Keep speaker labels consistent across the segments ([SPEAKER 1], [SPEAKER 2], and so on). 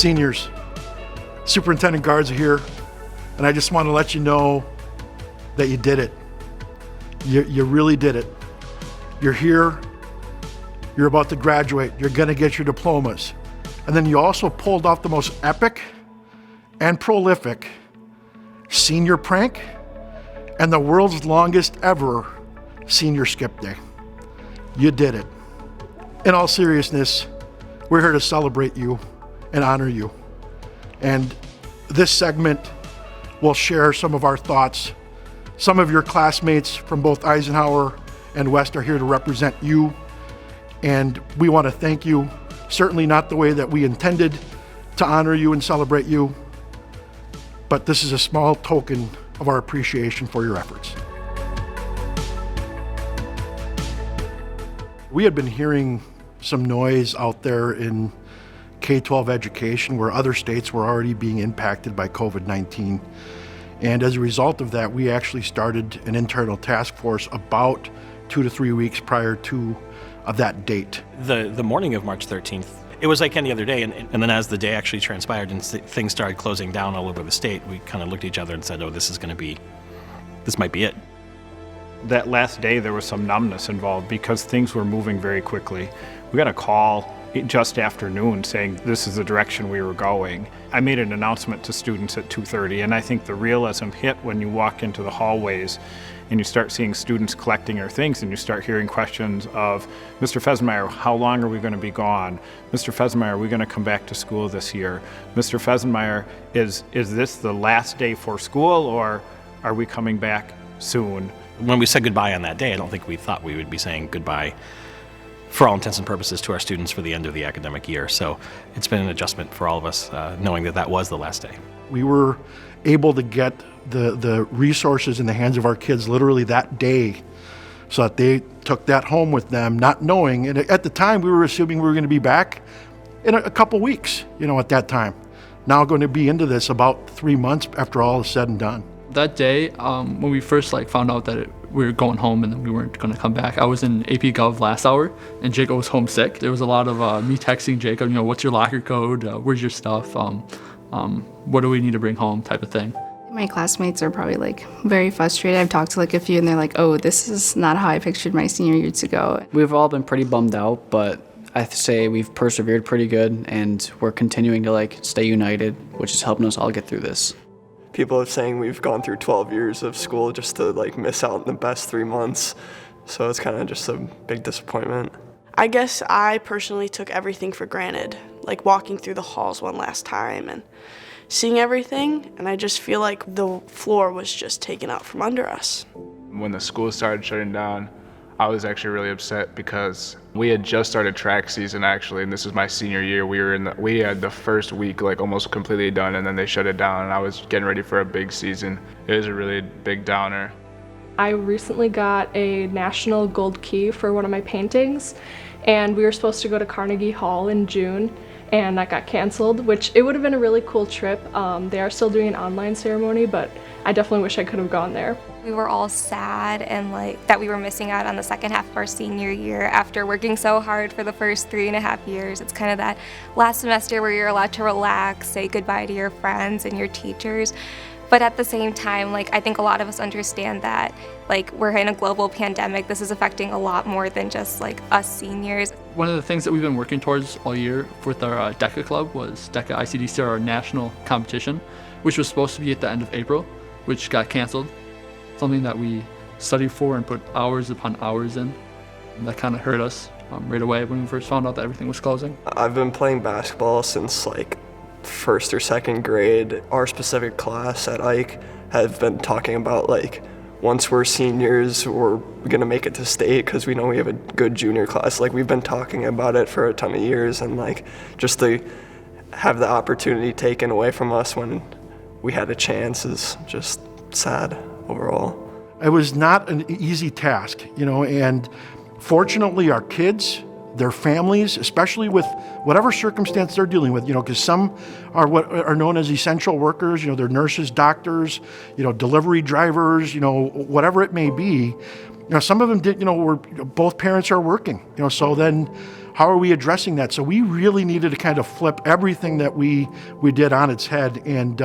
[SPEAKER 1] Seniors, Superintendent Guards are here, and I just want to let you know that you did it. You really did it. You're here, you're about to graduate, you're gonna get your diplomas. And then you also pulled off the most epic and prolific senior prank and the world's longest ever senior skip day. You did it. In all seriousness, we're here to celebrate you and honor you. And this segment will share some of our thoughts. Some of your classmates from both Eisenhower and West are here to represent you. And we want to thank you, certainly not the way that we intended to honor you and celebrate you, but this is a small token of our appreciation for your efforts. We had been hearing some noise out there in K-12 education where other states were already being impacted by COVID-19. And as a result of that, we actually started an internal task force about 2 to 3 weeks prior to that date.
[SPEAKER 2] The morning of March 13th, it was like any other day, and then as the day actually transpired and things started closing down all over the state, we kind of looked at each other and said, oh, this might be it.
[SPEAKER 3] That last day there was some numbness involved because things were moving very quickly. We got a call just after noon saying this is the direction we were going. I made an announcement to students at 2:30, and I think the realism hit when you walk into the hallways and you start seeing students collecting their things and you start hearing questions of, Mr. Fesenmeyer, how long are we going to be gone? Mr. Fesenmeyer, are we going to come back to school this year? Mr. Fesenmeyer, is this the last day for school, or are we coming back soon?
[SPEAKER 2] When we said goodbye on that day, I don't think we thought we would be saying goodbye for all intents and purposes to our students for the end of the academic year. So it's been an adjustment for all of us, knowing that was the last day.
[SPEAKER 1] We were able to get the resources in the hands of our kids literally that day so that they took that home with them, not knowing. And at the time, we were assuming we were going to be back in a couple weeks, at that time. Now going to be into this about 3 months after all is said and done.
[SPEAKER 4] That day, when we first found out that we were going home and then we weren't going to come back, I was in AP Gov last hour and Jacob was homesick. There was a lot of me texting Jacob, what's your locker code? Where's your stuff? What do we need to bring home type of thing.
[SPEAKER 5] My classmates are probably very frustrated. I've talked to a few and they're like, oh, this is not how I pictured my senior year to go.
[SPEAKER 6] We've all been pretty bummed out, but I have to say we've persevered pretty good and we're continuing to stay united, which is helping us all get through this.
[SPEAKER 7] People are saying we've gone through 12 years of school just to miss out on the best 3 months. So it's kind of just a big disappointment.
[SPEAKER 8] I guess I personally took everything for granted, walking through the halls one last time and seeing everything, and I just feel like the floor was just taken out from under us.
[SPEAKER 9] When the school started shutting down, I was actually really upset because we had just started track season actually, and this is my senior year. We had the first week almost completely done, and then they shut it down, and I was getting ready for a big season. It was a really big downer.
[SPEAKER 10] I recently got a national gold key for one of my paintings, and we were supposed to go to Carnegie Hall in June, and that got canceled, which it would have been a really cool trip. They are still doing an online ceremony, but I definitely wish I could have gone there.
[SPEAKER 11] We were all sad and that we were missing out on the second half of our senior year after working so hard for the first 3.5 years. It's kind of that last semester where you're allowed to relax, say goodbye to your friends and your teachers. But at the same time, I think a lot of us understand that we're in a global pandemic. This is affecting a lot more than just us seniors.
[SPEAKER 4] One of the things that we've been working towards all year with our DECA club was DECA ICDC, our national competition, which was supposed to be at the end of April, which got canceled. Something that we studied for and put hours upon hours in. And that kind of hurt us right away when we first found out that everything was closing.
[SPEAKER 7] I've been playing basketball since first or second grade. Our specific class at Ike have been talking about once we're seniors, we're gonna make it to state because we know we have a good junior class. We've been talking about it for a ton of years, and just to have the opportunity taken away from us when we had a chance is just sad overall.
[SPEAKER 1] It was not an easy task, and fortunately our kids, their families, especially with whatever circumstance they're dealing with, because some are what are known as essential workers, they're nurses, doctors, delivery drivers, whatever it may be. Some of them did, were both parents are working, so then how are we addressing that? So we really needed to kind of flip everything that we did on its head, and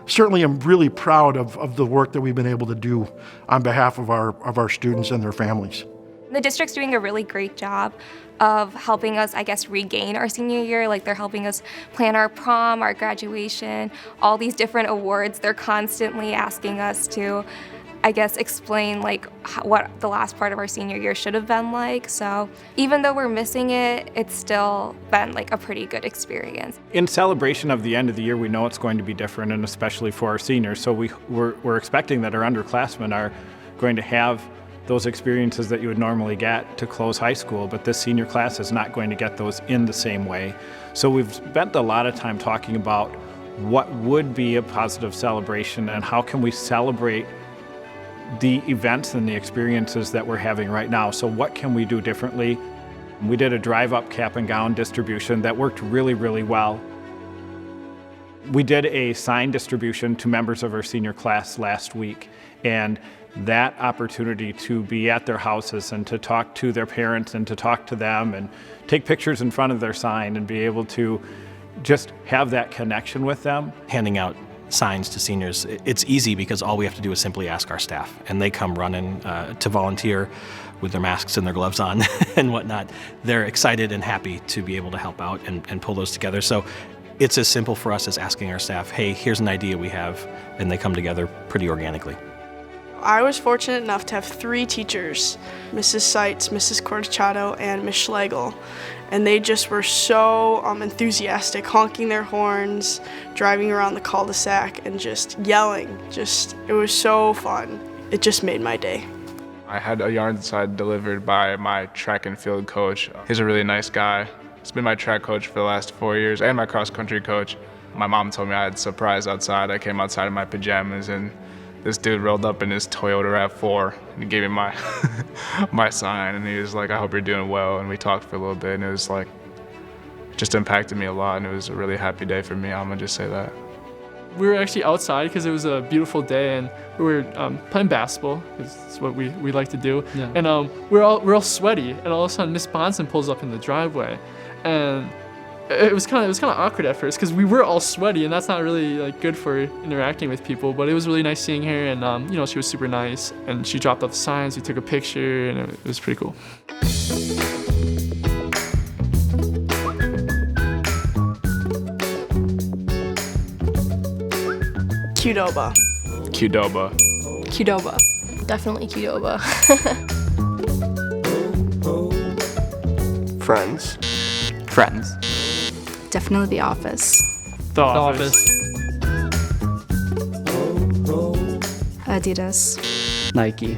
[SPEAKER 1] certainly I'm really proud of the work that we've been able to do on behalf of our students and their families.
[SPEAKER 11] The district's doing a really great job of helping us, I guess, regain our senior year. Like, they're helping us plan our prom, our graduation, all these different awards. They're constantly asking us to, I guess, explain like what the last part of our senior year should have been like. So even though we're missing it, it's still been like a pretty good experience.
[SPEAKER 3] In celebration of the end of the year, we know it's going to be different, and especially for our seniors. So we're expecting that our underclassmen are going to have those experiences that you would normally get to close high school, but this senior class is not going to get those in the same way. So we've spent a lot of time talking about what would be a positive celebration and how can we celebrate the events and the experiences that we're having right now. So what can we do differently? We did a drive-up cap and gown distribution that worked really, really well. We did a sign distribution to members of our senior class last week, and that opportunity to be at their houses and to talk to their parents and to talk to them and take pictures in front of their sign and be able to just have that connection with them.
[SPEAKER 2] Handing out signs to seniors, it's easy because all we have to do is simply ask our staff, and they come running to volunteer with their masks and their gloves on and whatnot. They're excited and happy to be able to help out and pull those together. So it's as simple for us as asking our staff, hey, here's an idea we have, and they come together pretty organically.
[SPEAKER 8] I was fortunate enough to have 3 teachers, Mrs. Seitz, Mrs. Cortachado, and Ms. Schlegel, and they just were so enthusiastic, honking their horns, driving around the cul-de-sac, and just yelling. It was so fun. It just made my day.
[SPEAKER 9] I had a yarn side delivered by my track and field coach. He's a really nice guy. He's been my track coach for the last 4 years and my cross-country coach. My mom told me I had a surprise outside. I came outside in my pajamas, and this dude rolled up in his Toyota RAV4 and he gave me my my sign, and he was like, I hope you're doing well, and we talked for a little bit, and it was like, just impacted me a lot, and it was a really happy day for me. I'm gonna just say that.
[SPEAKER 4] We were actually outside because it was a beautiful day, and we were playing basketball, because it's what we like to do. Yeah. And we're all sweaty, and all of a sudden Miss Bonson pulls up in the driveway, and it was kind of awkward at first because we were all sweaty, and that's not really like good for interacting with people. But it was really nice seeing her, and she was super nice, and she dropped off the signs. We took a picture, and it was pretty cool.
[SPEAKER 8] Qdoba.
[SPEAKER 9] Qdoba.
[SPEAKER 10] Qdoba. Definitely Qdoba.
[SPEAKER 7] Friends.
[SPEAKER 6] Friends.
[SPEAKER 5] Definitely The Office.
[SPEAKER 4] The Office.
[SPEAKER 5] Adidas.
[SPEAKER 6] Nike.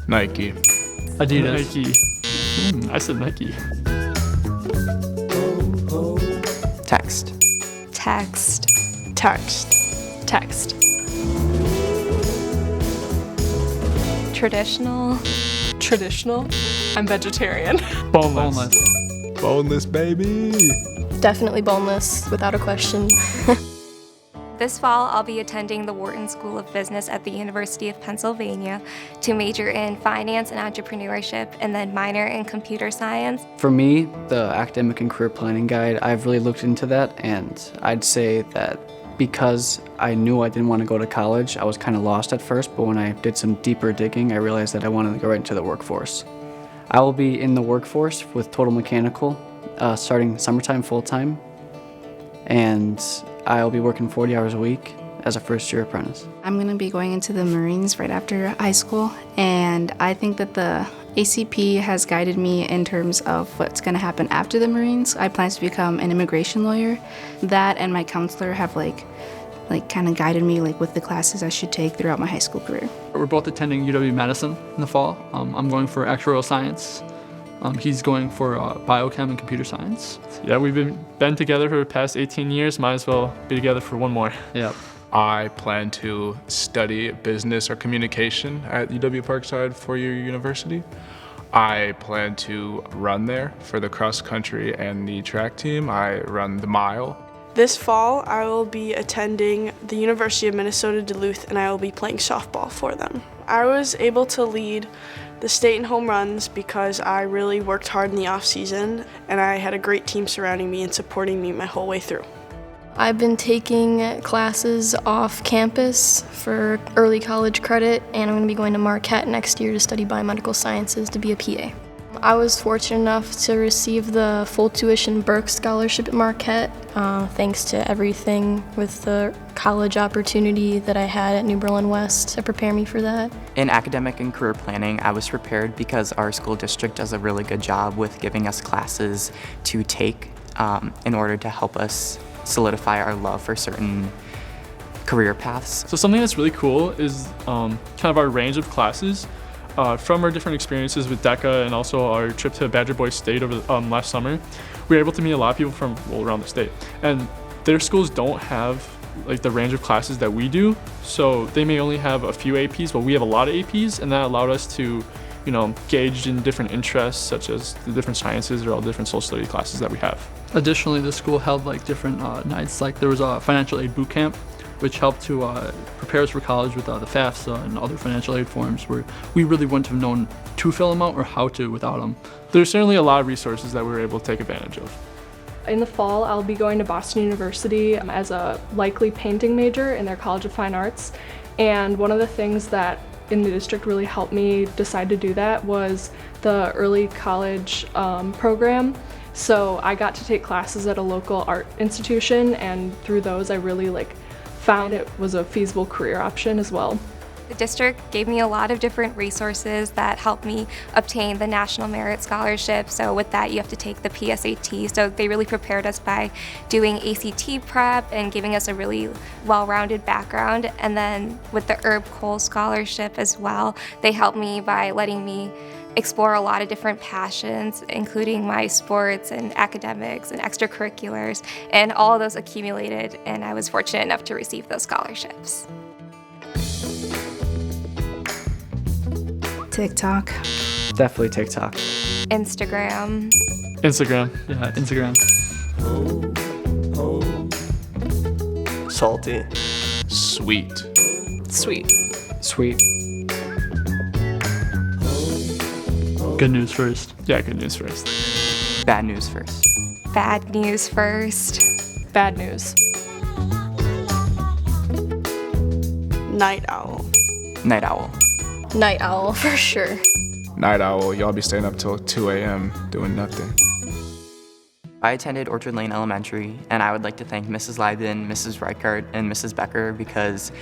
[SPEAKER 9] Nike.
[SPEAKER 4] Adidas. Nike. I said Nike.
[SPEAKER 6] Text.
[SPEAKER 11] Text.
[SPEAKER 8] Text.
[SPEAKER 10] Text.
[SPEAKER 11] Traditional.
[SPEAKER 10] Traditional. I'm vegetarian.
[SPEAKER 4] Boneless.
[SPEAKER 9] Boneless, baby.
[SPEAKER 10] Definitely boneless, without a question.
[SPEAKER 11] This fall, I'll be attending the Wharton School of Business at the University of Pennsylvania to major in finance and entrepreneurship, and then minor in computer science.
[SPEAKER 6] For me, the academic and career planning guide, I've really looked into that, and I'd say that because I knew I didn't want to go to college, I was kind of lost at first, but when I did some deeper digging, I realized that I wanted to go right into the workforce. I will be in the workforce with Total Mechanical starting summertime full-time, and I'll be working 40 hours a week as a first-year apprentice.
[SPEAKER 5] I'm going to be going into the Marines right after high school, and I think that the ACP has guided me in terms of what's going to happen after the Marines. I plan to become an immigration lawyer. That and my counselor have kind of guided me with the classes I should take throughout my high school career.
[SPEAKER 4] We're both attending UW-Madison in the fall. I'm going for actuarial science. He's going for biochem and computer science. Yeah, we've been together for the past 18 years. Might as well be together for one more.
[SPEAKER 6] Yep.
[SPEAKER 9] I plan to study business or communication at UW Parkside 4-year university. I plan to run there for the cross country and the track team. I run the mile.
[SPEAKER 8] This fall, I will be attending the University of Minnesota Duluth, and I will be playing softball for them. I was able to lead the state in home runs because I really worked hard in the off season and I had a great team surrounding me and supporting me my whole way through.
[SPEAKER 12] I've been taking classes off campus for early college credit, and I'm going to be going to Marquette next year to study biomedical sciences to be a PA. I was fortunate enough to receive the full tuition Burke Scholarship at Marquette, thanks to everything with the college opportunity that I had at New Berlin West to prepare me for that.
[SPEAKER 13] In academic and career planning, I was prepared because our school district does a really good job with giving us classes to take in order to help us solidify our love for certain career paths.
[SPEAKER 4] So something that's really cool is kind of our range of classes. From our different experiences with DECA and also our trip to Badger Boy State over last summer, we were able to meet a lot of people from around the state. And their schools don't have like the range of classes that we do, so they may only have a few APs, but we have a lot of APs, and that allowed us to, gauge in different interests, such as the different sciences or all the different social study classes that we have. Additionally, the school held like different nights, like there was a financial aid boot camp, which helped to prepare us for college with the FAFSA and other financial aid forms where we really wouldn't have known to fill them out or how to without them. There's certainly a lot of resources that we were able to take advantage of.
[SPEAKER 10] In the fall, I'll be going to Boston University as a likely painting major in their College of Fine Arts. And one of the things that in the district really helped me decide to do that was the early college program. So I got to take classes at a local art institution, and through those I really found it was a feasible career option as well.
[SPEAKER 11] The district gave me a lot of different resources that helped me obtain the National Merit Scholarship. So with that, you have to take the PSAT. So they really prepared us by doing ACT prep and giving us a really well-rounded background. And then with the Herb Cole Scholarship as well, they helped me by letting me explore a lot of different passions, including my sports and academics and extracurriculars, and all of those accumulated, and I was fortunate enough to receive those scholarships.
[SPEAKER 5] TikTok.
[SPEAKER 6] Definitely TikTok.
[SPEAKER 11] Instagram.
[SPEAKER 4] Yeah, Instagram.
[SPEAKER 7] Salty.
[SPEAKER 9] Sweet.
[SPEAKER 6] Sweet.
[SPEAKER 4] Good news first. Yeah, good news first.
[SPEAKER 13] Bad news first.
[SPEAKER 11] Bad news first.
[SPEAKER 10] Bad news.
[SPEAKER 8] Night owl.
[SPEAKER 13] Night owl.
[SPEAKER 12] Night owl, for sure.
[SPEAKER 9] Night owl, y'all be staying up till 2 a.m. doing nothing.
[SPEAKER 13] I attended Orchard Lane Elementary, and I would like to thank Mrs. Leibden, Mrs. Reichart, and Mrs. Becker because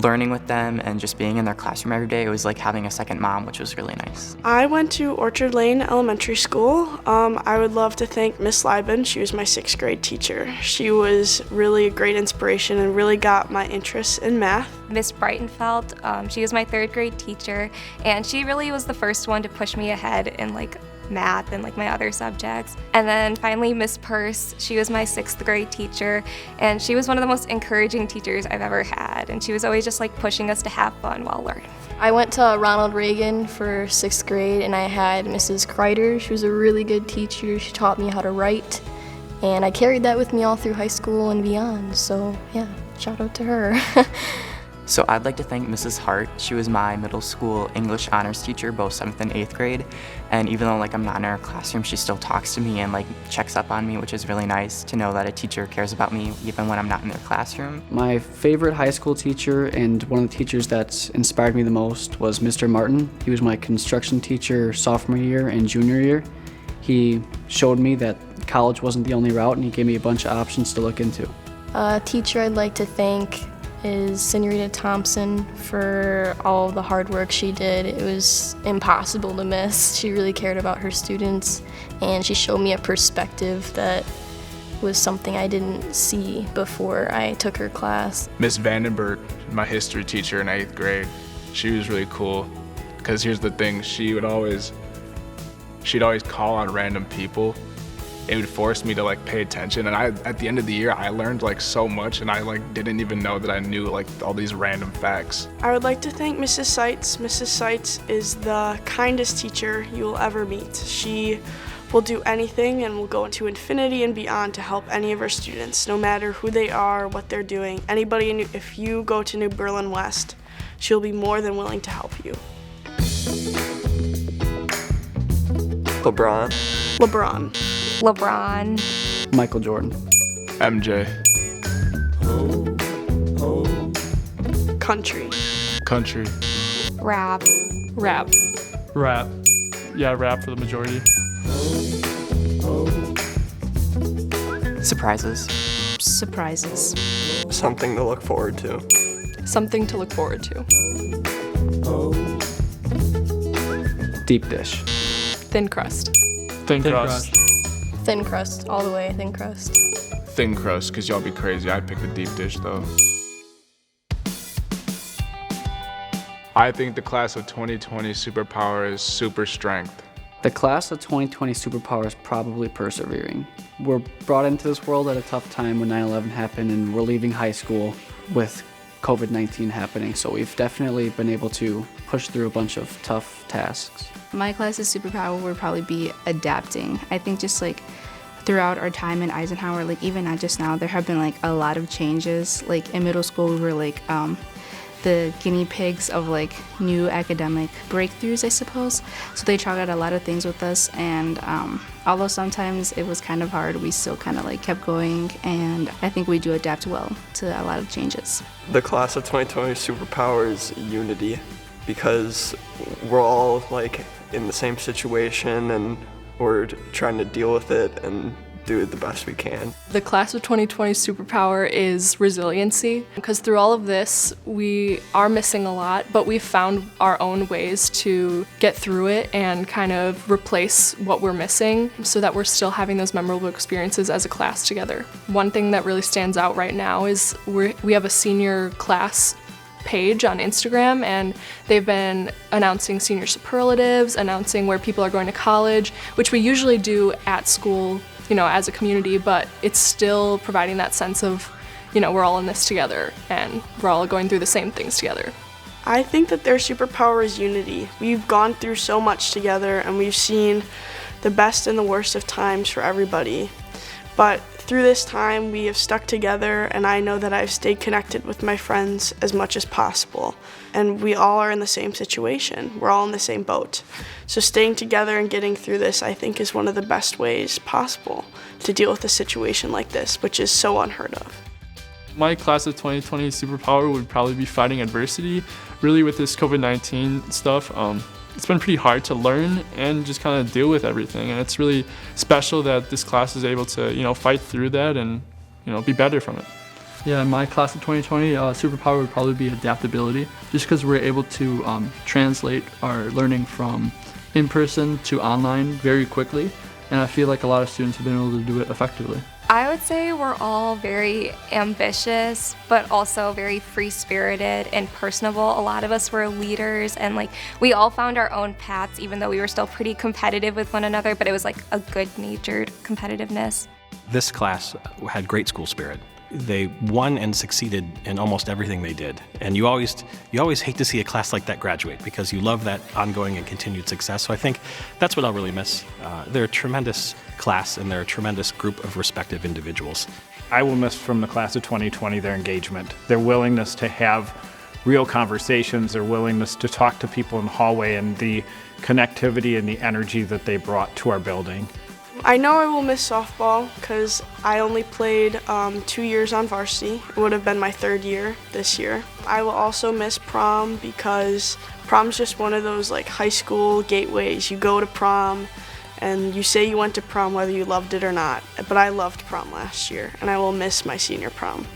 [SPEAKER 13] learning with them and just being in their classroom every day, it was like having a second mom, which was really nice.
[SPEAKER 8] I went to Orchard Lane Elementary School. I would love to thank Miss Lieben. She was my 6th grade teacher. She was really a great inspiration and really got my interest in math.
[SPEAKER 11] Miss Breitenfeld, she was my 3rd grade teacher, and she really was the first one to push me ahead in math and my other subjects. And then finally Miss Purse, she was my 6th grade teacher, and she was one of the most encouraging teachers I've ever had, and she was always just pushing us to have fun while learning.
[SPEAKER 12] I went to Ronald Reagan for 6th grade, and I had Mrs. Kreider. She was a really good teacher. She taught me how to write, and I carried that with me all through high school and beyond. So yeah, shout out to her.
[SPEAKER 13] So I'd like to thank Mrs. Hart. She was my middle school English honors teacher, both 7th and 8th grade. And even though I'm not in her classroom, she still talks to me and checks up on me, which is really nice to know that a teacher cares about me even when I'm not in their classroom.
[SPEAKER 6] My favorite high school teacher and one of the teachers that inspired me the most was Mr. Martin. He was my construction teacher sophomore year and junior year. He showed me that college wasn't the only route, and he gave me a bunch of options to look into.
[SPEAKER 12] A teacher I'd like to thank is Senorita Thompson for all the hard work she did. It was impossible to miss. She really cared about her students, and she showed me a perspective that was something I didn't see before I took her class.
[SPEAKER 9] Miss Vandenberg, my history teacher in 8th grade, she was really cool because here's the thing, she'd always call on random people. It would force me to pay attention, and at the end of the year I learned so much, and I didn't even know that I knew all these random facts.
[SPEAKER 8] I would like to thank Mrs. Seitz. Mrs. Seitz is the kindest teacher you will ever meet. She will do anything and will go into infinity and beyond to help any of our students, no matter who they are, what they're doing. If you go to New Berlin West, she'll be more than willing to help you.
[SPEAKER 7] LeBron.
[SPEAKER 8] LeBron.
[SPEAKER 11] LeBron.
[SPEAKER 6] Michael Jordan.
[SPEAKER 9] MJ.
[SPEAKER 8] Country.
[SPEAKER 9] Country.
[SPEAKER 11] Rap.
[SPEAKER 10] Rap.
[SPEAKER 4] Rap. Yeah, rap for the majority.
[SPEAKER 13] Surprises.
[SPEAKER 5] Surprises.
[SPEAKER 7] Something to look forward to.
[SPEAKER 10] Something to look forward to.
[SPEAKER 6] Deep dish.
[SPEAKER 10] Thin crust.
[SPEAKER 4] Thin crust.
[SPEAKER 12] Thin crust, all the way, thin crust.
[SPEAKER 9] Thin crust, because y'all be crazy. I'd pick the deep dish, though. I think the class of 2020 superpower is super strength.
[SPEAKER 6] The class of 2020 superpower is probably persevering. We're brought into this world at a tough time when 9/11 happened, and we're leaving high school with COVID-19 happening, so we've definitely been able to push through a bunch of tough tasks.
[SPEAKER 5] My class's superpower would probably be adapting. I think just like throughout our time in Eisenhower, like even not just now, there have been like a lot of changes. Like in middle school, we were like the guinea pigs of like new academic breakthroughs, I suppose. So they tried out a lot of things with us, and although sometimes it was kind of hard, we still kind of like kept going, and I think we do adapt well to a lot of changes.
[SPEAKER 7] The class of 2020 superpower is unity, because we're all like in the same situation and we're trying to deal with it and do the best we can.
[SPEAKER 10] The class of 2020 superpower is resiliency, because through all of this, we are missing a lot, but we've found our own ways to get through it and kind of replace what we're missing so that we're still having those memorable experiences as a class together. One thing that really stands out right now is we have a senior class page on Instagram, and they've been announcing senior superlatives, announcing where people are going to college, which we usually do at school, you know, as a community, but it's still providing that sense of, you know, we're all in this together and we're all going through the same things together.
[SPEAKER 8] I think that their superpower is unity. We've gone through so much together and we've seen the best and the worst of times for everybody. But through this time, we have stuck together, and I know that I've stayed connected with my friends as much as possible. And we all are in the same situation. We're all in the same boat. So staying together and getting through this, I think, is one of the best ways possible to deal with a situation like this, which is so unheard of.
[SPEAKER 4] My class of 2020 superpower would probably be fighting adversity. Really, with this COVID-19 stuff, it's been pretty hard to learn and just kind of deal with everything. And it's really special that this class is able to, you know, fight through that and, you know, be better from it. Yeah, my class of 2020 superpower would probably be adaptability, just because we're able to translate our learning from in-person to online very quickly. And I feel like a lot of students have been able to do it effectively.
[SPEAKER 11] I would say we're all very ambitious, but also very free-spirited and personable. A lot of us were leaders, and like we all found our own paths, even though we were still pretty competitive with one another, but it was like a good-natured competitiveness.
[SPEAKER 2] This class had great school spirit. They won and succeeded in almost everything they did. And you always hate to see a class like that graduate, because you love that ongoing and continued success. So I think that's what I'll really miss. They're a tremendous class, and they're a tremendous group of respective individuals.
[SPEAKER 3] I will miss from the class of 2020 their engagement, their willingness to have real conversations, their willingness to talk to people in the hallway, and the connectivity and the energy that they brought to our building.
[SPEAKER 8] I know I will miss softball because I only played 2 years on varsity. It would have been my 3rd year this year. I will also miss prom, because prom's just one of those like high school gateways. You go to prom and you say you went to prom whether you loved it or not. But I loved prom last year, and I will miss my senior prom.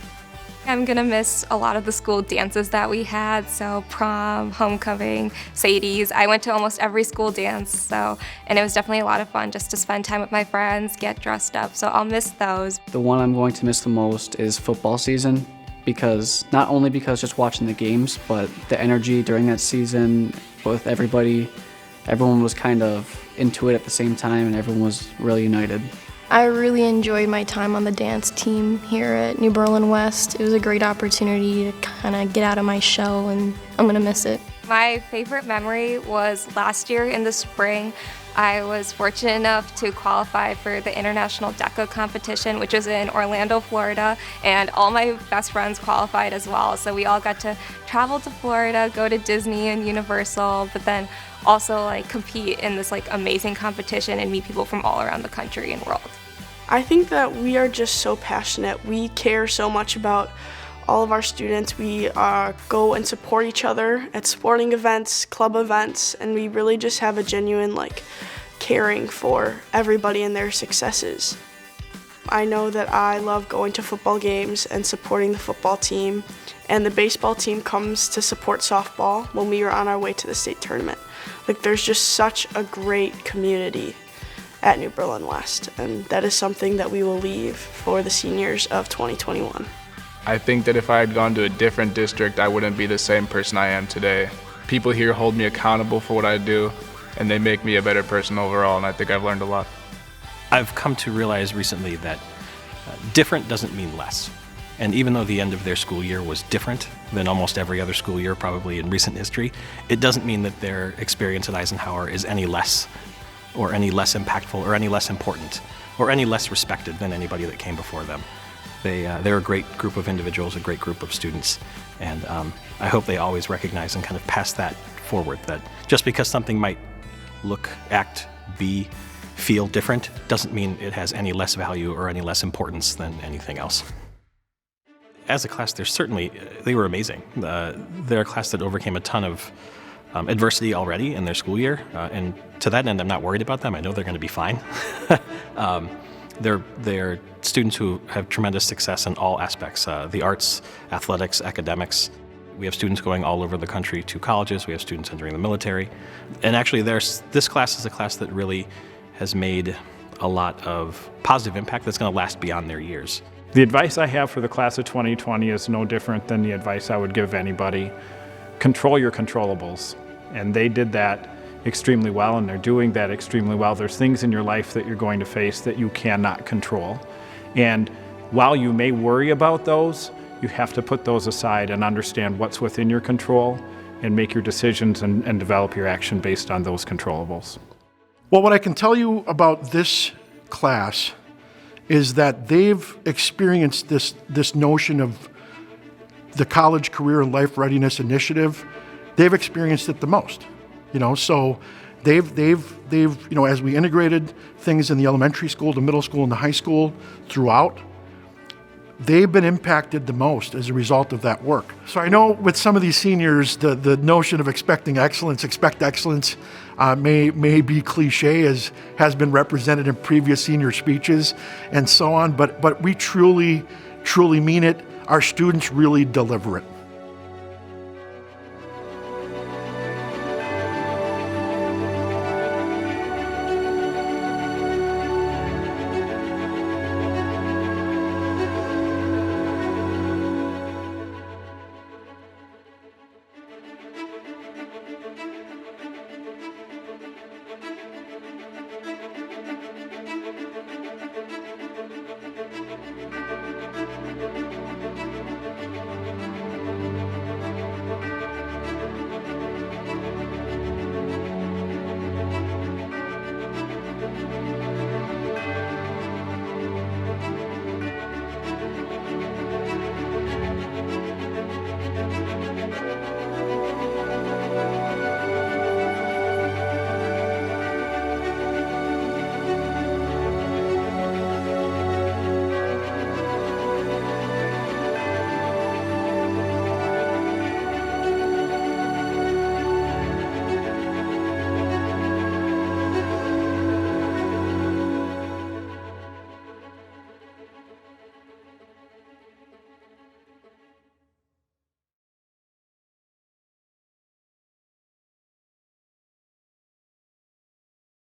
[SPEAKER 11] I'm gonna miss a lot of the school dances that we had, so prom, homecoming, Sadie's. I went to almost every school dance, and it was definitely a lot of fun just to spend time with my friends, get dressed up, so I'll miss those.
[SPEAKER 6] The one I'm going to miss the most is football season, because not only because just watching the games, but the energy during that season with everybody. Everyone was kind of into it at the same time, and everyone was really united.
[SPEAKER 12] I really enjoyed my time on the dance team here at New Berlin West. It was a great opportunity to kind of get out of my shell, and I'm gonna miss it.
[SPEAKER 11] My favorite memory was last year in the spring. I was fortunate enough to qualify for the International DECA competition, which was in Orlando, Florida, and all my best friends qualified as well. So we all got to travel to Florida, go to Disney and Universal, but then also like compete in this like amazing competition and meet people from all around the country and world.
[SPEAKER 8] I think that we are just so passionate. We care so much about all of our students. We go and support each other at sporting events, club events, and we really just have a genuine caring for everybody and their successes. I know that I love going to football games and supporting the football team, and the baseball team comes to support softball when we were on our way to the state tournament. There's just such a great community at New Berlin West, and that is something that we will leave for the seniors of 2021.
[SPEAKER 9] I think that if I had gone to a different district, I wouldn't be the same person I am today. People here hold me accountable for what I do, and they make me a better person overall, and I think I've learned a lot.
[SPEAKER 2] I've come to realize recently that different doesn't mean less. And even though the end of their school year was different than almost every other school year probably in recent history, it doesn't mean that their experience at Eisenhower is any less or any less impactful or any less important or any less respected than anybody that came before them. They're a great group of individuals, a great group of students, and I hope they always recognize and kind of pass that forward, that just because something might look, act, be, feel different doesn't mean it has any less value or any less importance than anything else. As a class, they were amazing. They're a class that overcame a ton of adversity already in their school year, and to that end, I'm not worried about them. I know they're going to be fine. They're students who have tremendous success in all aspects, the arts, athletics, academics. We have students going all over the country to colleges. We have students entering the military. And actually, this class is a class that really has made a lot of positive impact that's going to last beyond their years.
[SPEAKER 3] The advice I have for the class of 2020 is no different than the advice I would give anybody. Control your controllables. And they did that extremely well, and they're doing that extremely well. There's things in your life that you're going to face that you cannot control. And while you may worry about those, you have to put those aside and understand what's within your control and make your decisions and develop your action based on those controllables.
[SPEAKER 1] Well, what I can tell you about this class is that they've experienced this notion of the College Career and Life Readiness Initiative. They've experienced it the most, so they've as we integrated things in the elementary school, the middle school, and the high school throughout, they've been impacted the most as a result of that work. So I know with some of these seniors, the notion of expect excellence may be cliche, as has been represented in previous senior speeches and so on, but we truly mean it. Our students really deliver it.